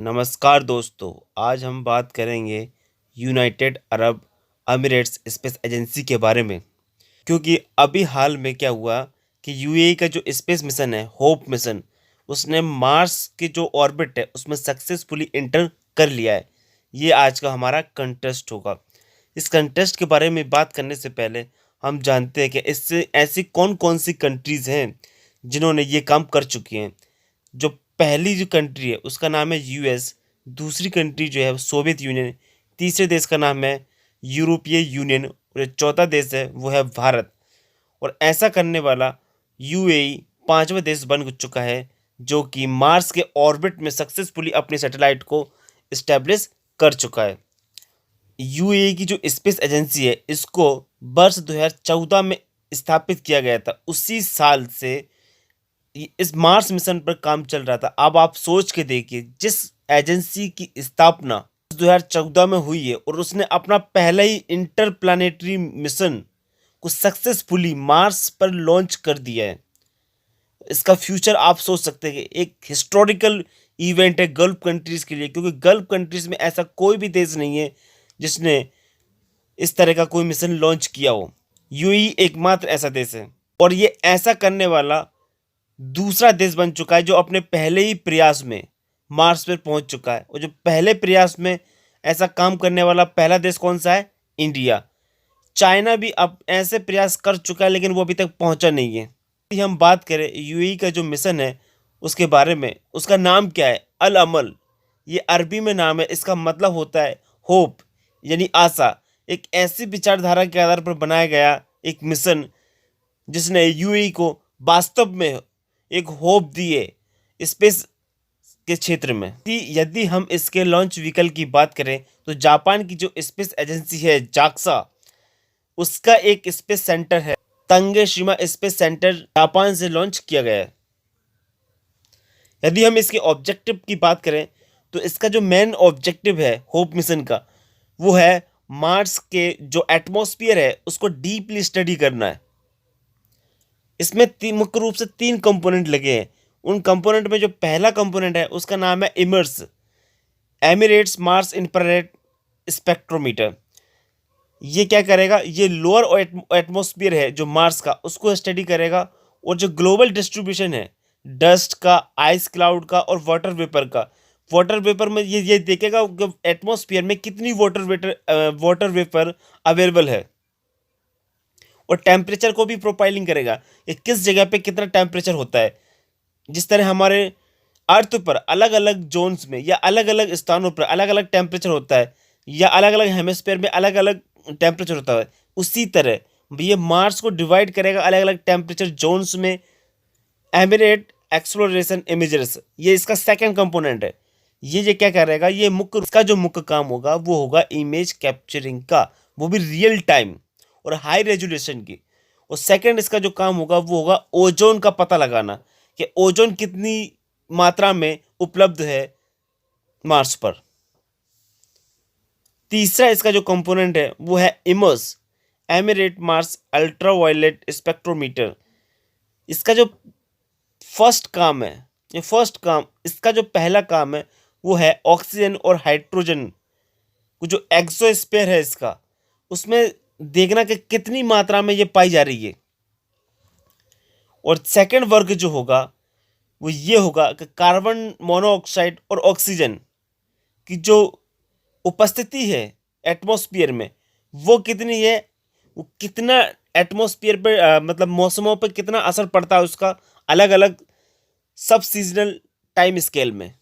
नमस्कार दोस्तों, आज हम बात करेंगे United Arab Emirates space agency के बारे में। क्योंकि अभी हाल में क्या हुआ कि यूएई का जो स्पेस मिशन है, होप मिशन, उसने मार्स की जो ऑर्बिट है उसमें सक्सेसफुली एंटर कर लिया है। ये आज का हमारा कंटेस्ट होगा। इस कंटेस्ट के बारे में बात करने से पहले हम जानते हैं कि इससे ऐसी कौन कौन सी कंट्रीज़ हैं जिन्होंने ये काम कर चुकी हैं। जो पहली जो कंट्री है उसका नाम है यूएस, दूसरी कंट्री जो है वो सोवियत यूनियन, तीसरे देश का नाम है यूरोपीय यूनियन और जो चौथा देश है वो है भारत। और ऐसा करने वाला यूएई पांचवा देश बन चुका है जो कि मार्स के ऑर्बिट में सक्सेसफुली अपने सैटेलाइट को इस्टेब्लिश कर चुका है। यूएई की जो स्पेस एजेंसी है इसको वर्ष 2014 में स्थापित किया गया था। उसी साल से इस मार्स मिशन पर काम चल रहा था। अब आप सोच के देखिए, जिस एजेंसी की स्थापना 2014 में हुई है और उसने अपना पहला ही इंटरप्लानेटरी मिशन को सक्सेसफुली मार्स पर लॉन्च कर दिया है। इसका फ्यूचर आप सोच सकते हैं कि एक हिस्टोरिकल इवेंट है गल्फ कंट्रीज के लिए, क्योंकि गल्फ कंट्रीज में ऐसा कोई भी देश नहीं है जिसने इस तरह का कोई मिशन लॉन्च किया हो। यूएई एकमात्र ऐसा देश है और ये ऐसा करने वाला दूसरा देश बन चुका है जो अपने पहले ही प्रयास में मार्स पर पहुंच चुका है। और जो पहले प्रयास में ऐसा काम करने वाला पहला देश कौन सा है? इंडिया। चाइना भी अब ऐसे प्रयास कर चुका है लेकिन वो अभी तक पहुंचा नहीं है। यदि हम बात करें यूएई का जो मिशन है उसके बारे में, उसका नाम क्या है? अल अमल। ये अरबी में नाम है, इसका मतलब होता है होप, यानी आशा। एक ऐसी विचारधारा के आधार पर बनाया गया एक मिशन जिसने यूएई को वास्तव में एक होप दी है स्पेस के क्षेत्र में। यदि हम इसके लॉन्च व्हीकल की बात करें तो जापान की जो स्पेस एजेंसी है जाक्सा, उसका एक स्पेस सेंटर है तंगेशिमा स्पेस सेंटर, जापान से लॉन्च किया गया है। यदि हम इसके ऑब्जेक्टिव की बात करें तो इसका जो मेन ऑब्जेक्टिव है होप मिशन का, वो है मार्स के जो एटमॉस्फेयर है उसको डीपली स्टडी करना है। इसमें मुख्य रूप से 3 कंपोनेंट लगे हैं। उन कंपोनेंट में जो पहला कंपोनेंट है उसका नाम है immerse, Emirates Mars infrared spectrometer. ये क्या करेगा? ये लोअर एटमॉस्फेयर है जो मार्स का, उसको स्टडी करेगा। और जो ग्लोबल डिस्ट्रीब्यूशन है डस्ट का, आइस क्लाउड का और वाटर वेपर का, वाटर वेपर में ये देखेगा कि एटमॉस्फेयर में कितनी वाटर वेपर अवेलेबल है। और टेम्परेचर को भी प्रोफाइलिंग करेगा कि किस जगह पे कितना टेम्परेचर होता है। जिस तरह हमारे अर्थ पर अलग अलग जोन्स में या अलग अलग स्थानों पर अलग अलग टेम्परेचर होता है या अलग अलग हेमिस्फीयर में अलग अलग टेम्परेचर होता है, उसी तरह ये मार्स को डिवाइड करेगा अलग अलग टेम्परेचर जोन्स में। एमिरेट एक्सप्लोरेशन इमेजेस, ये इसका सेकेंड कंपोनेंट है। ये क्या करेगा? ये इसका जो मुख्य काम होगा वो होगा इमेज कैप्चरिंग का, वो भी रियल टाइम और हाई रेजोल्यूशन की। और सेकंड इसका जो काम होगा वो होगा ओजोन का पता लगाना कि ओजोन कितनी मात्रा में उपलब्ध है मार्स पर। तीसरा इसका जो कंपोनेंट है वो है immerse, emirate Mars ultraviolet spectrometer. इसका जो इसका जो पहला काम है वो है ऑक्सीजन और हाइड्रोजन जो एक्सोस्फीयर है इसका, उसमें देखना कि कितनी मात्रा में ये पाई जा रही है। और सेकंड वर्ग जो होगा वो ये होगा कि कार्बन मोनोऑक्साइड और ऑक्सीजन की जो उपस्थिति है एटमॉस्फेयर में वो कितनी है, वो कितना एटमॉस्फेयर पे मतलब मौसमों पे कितना असर पड़ता है उसका अलग अलग सब सीजनल टाइम स्केल में।